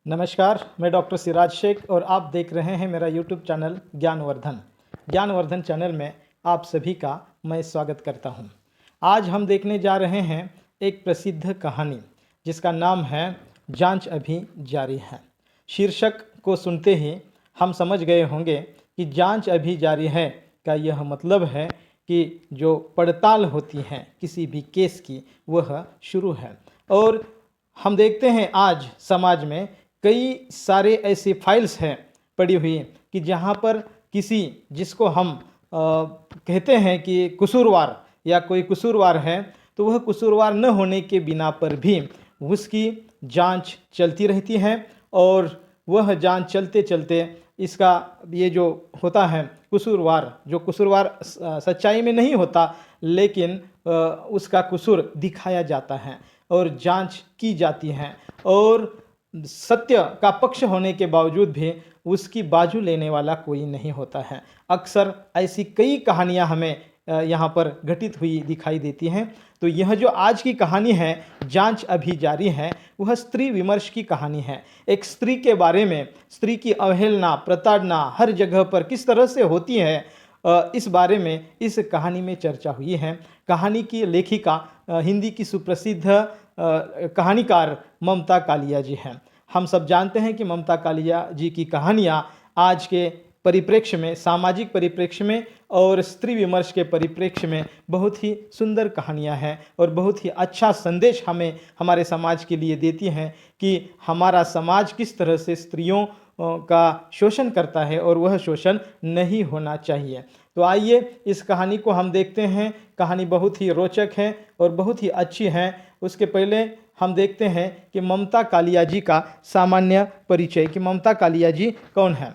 नमस्कार, मैं डॉक्टर सिराज शेख और आप देख रहे हैं मेरा यूट्यूब चैनल ज्ञानवर्धन। ज्ञानवर्धन चैनल में आप सभी का मैं स्वागत करता हूं। आज हम देखने जा रहे हैं एक प्रसिद्ध कहानी जिसका नाम है जांच अभी जारी है। शीर्षक को सुनते ही हम समझ गए होंगे कि जांच अभी जारी है का यह मतलब है कि जो पड़ताल होती है किसी भी केस की वह शुरू है। और हम देखते हैं आज समाज में कई सारे ऐसी फाइल्स हैं पड़ी हुई कि जहाँ पर किसी जिसको हम कहते हैं कि कसूरवार या कोई कसूरवार है तो वह कसूरवार न होने के बिना पर भी उसकी जांच चलती रहती है और वह जांच चलते चलते इसका ये जो होता है कसूरवार, जो कसूरवार सच्चाई में नहीं होता लेकिन उसका कसूर दिखाया जाता है और जांच की जाती है और सत्य का पक्ष होने के बावजूद भी उसकी बाजू लेने वाला कोई नहीं होता है। अक्सर ऐसी कई कहानियां हमें यहाँ पर घटित हुई दिखाई देती हैं। तो यह जो आज की कहानी है जांच अभी जारी है वह स्त्री विमर्श की कहानी है। एक स्त्री के बारे में, स्त्री की अवहेलना, प्रताड़ना हर जगह पर किस तरह से होती है इस बारे में इस कहानी में चर्चा हुई है। कहानी की लेखिका हिंदी की सुप्रसिद्ध कहानीकार ममता कालिया जी हैं। हम सब जानते हैं कि ममता कालिया जी की कहानियाँ आज के परिप्रेक्ष्य में, सामाजिक परिप्रेक्ष्य में और स्त्री विमर्श के परिप्रेक्ष्य में बहुत ही सुंदर कहानियाँ हैं और बहुत ही अच्छा संदेश हमें हमारे समाज के लिए देती हैं कि हमारा समाज किस तरह से स्त्रियों का शोषण करता है और वह शोषण नहीं होना चाहिए। तो आइए इस कहानी को हम देखते हैं। कहानी बहुत ही रोचक है और बहुत ही अच्छी है। उसके पहले हम देखते हैं कि ममता कालिया जी का सामान्य परिचय, कि ममता कालिया जी कौन है।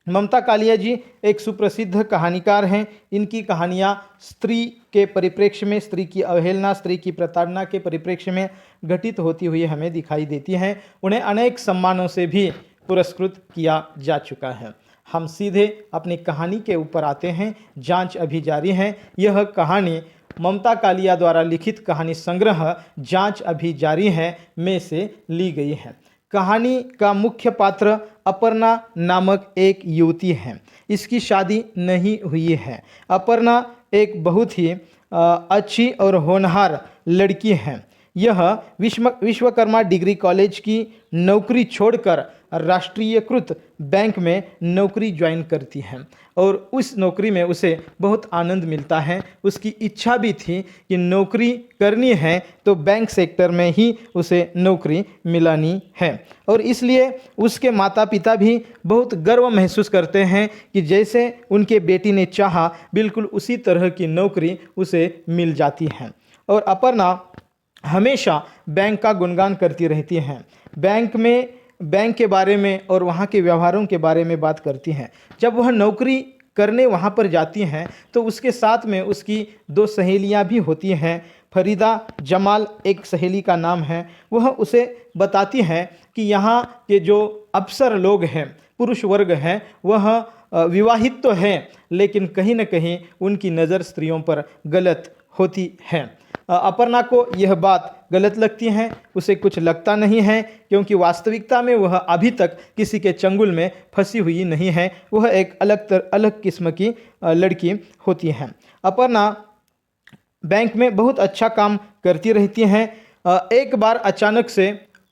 ममता कालिया जी एक सुप्रसिद्ध कहानीकार हैं। इनकी कहानियाँ स्त्री के परिप्रेक्ष्य में, स्त्री की अवहेलना, स्त्री की प्रताड़ना के परिप्रेक्ष्य में घटित होती हुई हमें दिखाई देती हैं। उन्हें अनेक सम्मानों से भी पुरस्कृत किया जा चुका है। हम सीधे अपनी कहानी के ऊपर आते हैं। जांच अभी जारी है। यह कहानी ममता कालिया द्वारा लिखित कहानी संग्रह जांच अभी जारी है में से ली गई है। कहानी का मुख्य पात्र अपर्णा नामक एक युवती है। इसकी शादी नहीं हुई है। अपर्णा एक बहुत ही अच्छी और होनहार लड़की है। यह विश्वकर्मा डिग्री कॉलेज की नौकरी छोड़कर राष्ट्रीयकृत बैंक में नौकरी ज्वाइन करती है और उस नौकरी में उसे बहुत आनंद मिलता है। उसकी इच्छा भी थी कि नौकरी करनी है तो बैंक सेक्टर में ही उसे नौकरी मिलानी है और इसलिए उसके माता पिता भी बहुत गर्व महसूस करते हैं कि जैसे उनके बेटी ने चाहा बिल्कुल उसी तरह की नौकरी उसे मिल जाती है। और अपर्णा हमेशा बैंक का गुणगान करती रहती हैं। बैंक के बारे में और वहाँ के व्यवहारों के बारे में बात करती हैं। जब वह नौकरी करने वहाँ पर जाती हैं तो उसके साथ में उसकी दो सहेलियाँ भी होती हैं। फरीदा जमाल एक सहेली का नाम है। वह उसे बताती हैं कि यहाँ के जो अफसर लोग हैं, पुरुष वर्ग हैं, वह विवाहित तो हैं लेकिन कहीं न कहीं उनकी नज़र स्त्रियों पर गलत होती है। अपर्णा को यह बात गलत लगती है, उसे कुछ लगता नहीं है क्योंकि वास्तविकता में वह अभी तक किसी के चंगुल में फंसी हुई नहीं है। वह एक अलग किस्म की लड़की होती है। अपर्णा बैंक में बहुत अच्छा काम करती रहती हैं। एक बार अचानक से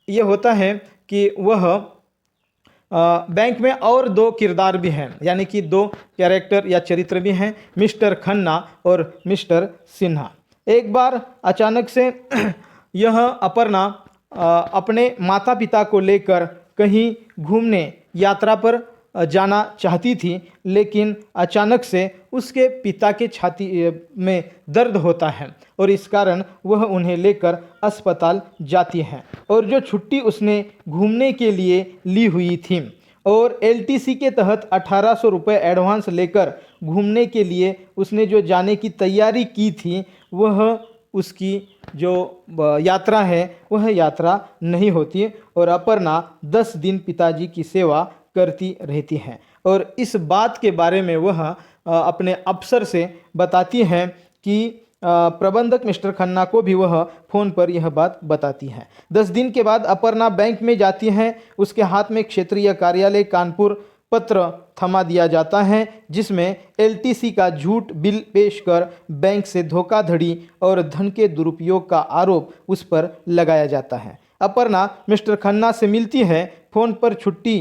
ये होता है कि वह बैंक में और दो किरदार भी हैं, यानी कि दो कैरेक्टर या चरित्र भी हैं, मिस्टर खन्ना और मिस्टर सिन्हा। एक बार अचानक से यह अपर्णा अपने माता पिता को लेकर कहीं घूमने यात्रा पर जाना चाहती थी लेकिन अचानक से उसके पिता के छाती में दर्द होता है और इस कारण वह उन्हें लेकर अस्पताल जाती हैं। और जो छुट्टी उसने घूमने के लिए ली हुई थी और एलटीसी के तहत 1800 रुपये एडवांस लेकर घूमने के लिए उसने जो जाने की तैयारी की थी वह उसकी जो यात्रा है वह यात्रा नहीं होती और अपर्णा 10 दिन पिताजी की सेवा करती रहती हैं। और इस बात के बारे में वह अपने अफसर से बताती हैं कि प्रबंधक मिस्टर खन्ना को भी वह फ़ोन पर यह बात बताती हैं। 10 दिन के बाद अपर्णा बैंक में जाती हैं। उसके हाथ में क्षेत्रीय कार्यालय कानपुर पत्र थमा दिया जाता है, जिसमें एलटीसी का झूठ बिल पेश कर बैंक से धोखाधड़ी और धन के दुरुपयोग का आरोप उस पर लगाया जाता है। अपर्णा मिस्टर खन्ना से मिलती है। फ़ोन पर छुट्टी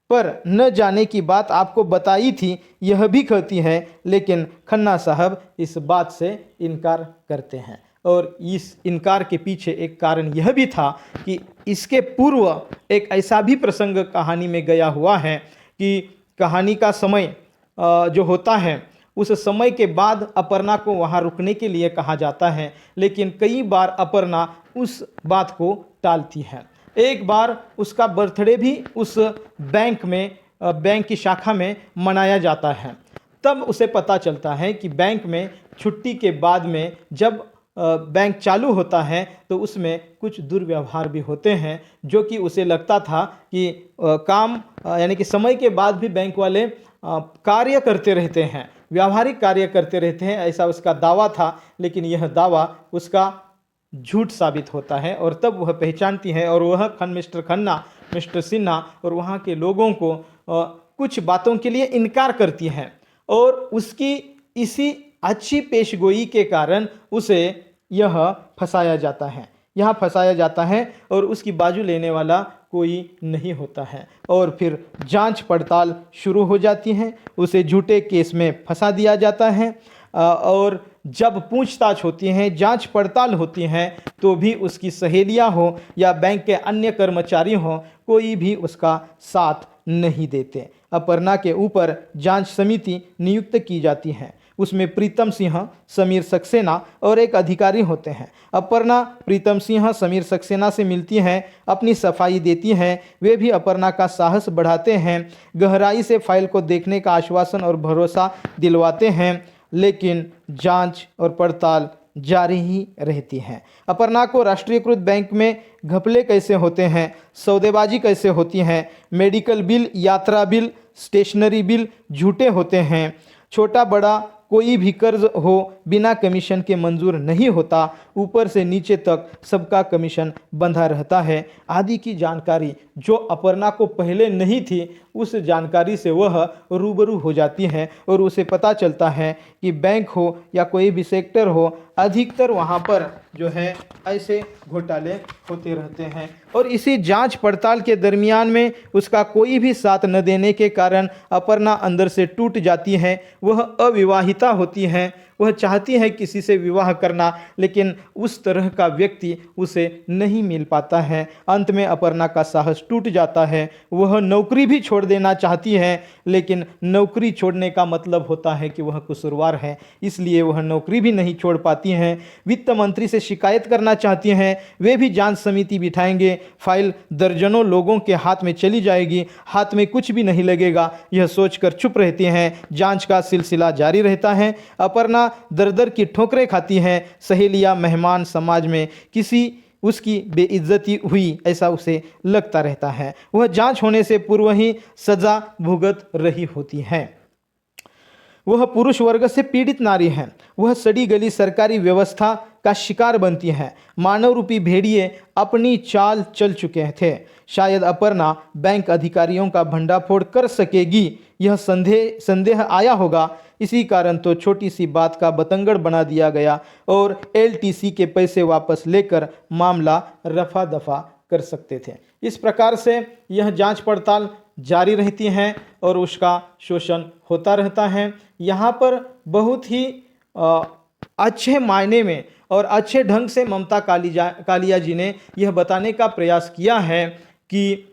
पर न जाने की बात आपको बताई थी, यह भी कहती है, लेकिन खन्ना साहब इस बात से इनकार करते हैं। और इस इनकार के पीछे एक कारण यह भी था कि इसके पूर्व एक ऐसा भी प्रसंग कहानी में गया हुआ है कि कहानी का समय जो होता है, उस समय के बाद अपर्णा को वहाँ रुकने के लिए कहा जाता है, लेकिन कई बार अपर्णा उस बात को टालती है। एक बार उसका बर्थडे भी उस बैंक की शाखा में मनाया जाता है। तब उसे पता चलता है कि बैंक में छुट्टी के बाद में जब बैंक चालू होता है तो उसमें कुछ दुर्व्यवहार भी होते हैं, जो कि उसे लगता था कि काम यानी कि समय के बाद भी बैंक वाले कार्य करते रहते हैं, व्यावहारिक कार्य करते रहते हैं, ऐसा उसका दावा था। लेकिन यह दावा उसका झूठ साबित होता है और तब वह पहचानती है और वह मिस्टर खन्ना, मिस्टर सिन्हा और वहाँ के लोगों को कुछ बातों के लिए इनकार करती है। और उसकी इसी अच्छी पेशगोई के कारण उसे यह फंसाया जाता है, यहाँ फंसाया जाता है और उसकी बाजू लेने वाला कोई नहीं होता है। और फिर जांच पड़ताल शुरू हो जाती है, उसे झूठे केस में फंसा दिया जाता है। और जब पूछताछ होती है, जांच पड़ताल होती है, तो भी उसकी सहेलियां हो या बैंक के अन्य कर्मचारी हो, कोई भी उसका साथ नहीं देते। अपर्णा के ऊपर जांच समिति नियुक्त की जाती है। उसमें प्रीतम सिंह, समीर सक्सेना और एक अधिकारी होते हैं। अपर्णा प्रीतम सिंह, समीर सक्सेना से मिलती हैं, अपनी सफाई देती हैं। वे भी अपर्णा का साहस बढ़ाते हैं, गहराई से फाइल को देखने का आश्वासन और भरोसा दिलवाते हैं, लेकिन जांच और पड़ताल जारी ही रहती है। अपर्णा को राष्ट्रीयकृत बैंक में घपले कैसे होते हैं, सौदेबाजी कैसे होती है, मेडिकल बिल, यात्रा बिल, स्टेशनरी बिल झूठे होते हैं, छोटा बड़ा कोई भी कर्ज हो बिना कमीशन के मंजूर नहीं होता, ऊपर से नीचे तक सबका कमीशन बंधा रहता है, आदि की जानकारी जो अपर्णा को पहले नहीं थी, उस जानकारी से वह रूबरू हो जाती है और उसे पता चलता है कि बैंक हो या कोई भी सेक्टर हो, अधिकतर वहाँ पर जो है ऐसे घोटाले होते रहते हैं। और इसी जांच पड़ताल के दरमियान में उसका कोई भी साथ न देने के कारण अपर्णा अंदर से टूट जाती है। वह अविवाहिता होती है, वह चाहती है किसी से विवाह करना, लेकिन उस तरह का व्यक्ति उसे नहीं मिल पाता है। अंत में अपर्णा का साहस टूट जाता है। वह नौकरी भी छोड़ देना चाहती है, लेकिन नौकरी छोड़ने का मतलब होता है कि वह कसूरवार है, इसलिए वह नौकरी भी नहीं छोड़ पाती हैं। वित्त मंत्री से शिकायत करना चाहती हैं, वे भी जांच समिति बिठाएंगे, फाइल दर्जनों लोगों के हाथ में चली जाएगी, हाथ में कुछ भी नहीं लगेगा, यह सोचकर चुप रहती हैं। जांच का सिलसिला जारी रहता है। अपर्णा दर दर की ठोकरें खाती हैं। सहेलियां, मेहमान, समाज में किसी उसकी बेइज्जती हुई ऐसा उसे लगता रहता है। वह जांच होने से पूर्व ही सजा भुगत रही होती है। वह पुरुष वर्ग से पीड़ित नारी है। वह सड़ी गली सरकारी व्यवस्था का शिकार बनती है। मानव रूपी भेड़िए अपनी चाल चल चुके थे। शायद अपर्णा बैंक अधिकारियों का भंडाफोड़ कर सकेगी, यह संदेह आया होगा। इसी कारण तो छोटी सी बात का बतंगड़ बना दिया गया और एलटीसी के पैसे वापस लेकर मामला रफा दफा कर सकते थे। इस प्रकार से यह जांच पड़ताल जारी रहती है और उसका शोषण होता रहता है। यहाँ पर बहुत ही अच्छे मायने में और अच्छे ढंग से ममता कालिया जी ने यह बताने का प्रयास किया है कि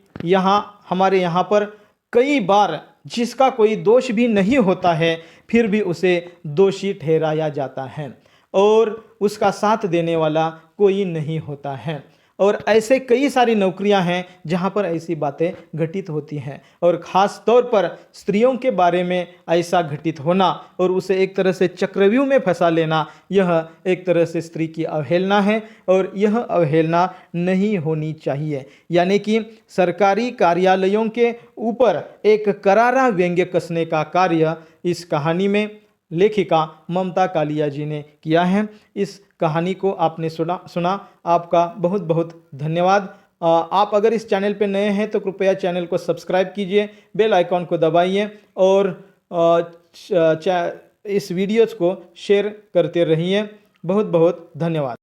हमारे यहाँ पर कई बार जिसका कोई दोष भी नहीं होता है, फिर भी उसे दोषी ठहराया जाता है और उसका साथ देने वाला कोई नहीं होता है। और ऐसे कई सारी नौकरियां हैं जहां पर ऐसी बातें घटित होती हैं और ख़ास तौर पर स्त्रियों के बारे में ऐसा घटित होना और उसे एक तरह से चक्रव्यूह में फंसा लेना, यह एक तरह से स्त्री की अवहेलना है और यह अवहेलना नहीं होनी चाहिए। यानी कि सरकारी कार्यालयों के ऊपर एक करारा व्यंग्य कसने का कार्य इस कहानी में लेखिका ममता कालिया जी ने किया है। इस कहानी को आपने सुना, आपका बहुत बहुत धन्यवाद। आप अगर इस चैनल पर नए हैं तो कृपया चैनल को सब्सक्राइब कीजिए, बेल आइकॉन को दबाइए और इस वीडियोज़ को शेयर करते रहिए। बहुत बहुत धन्यवाद।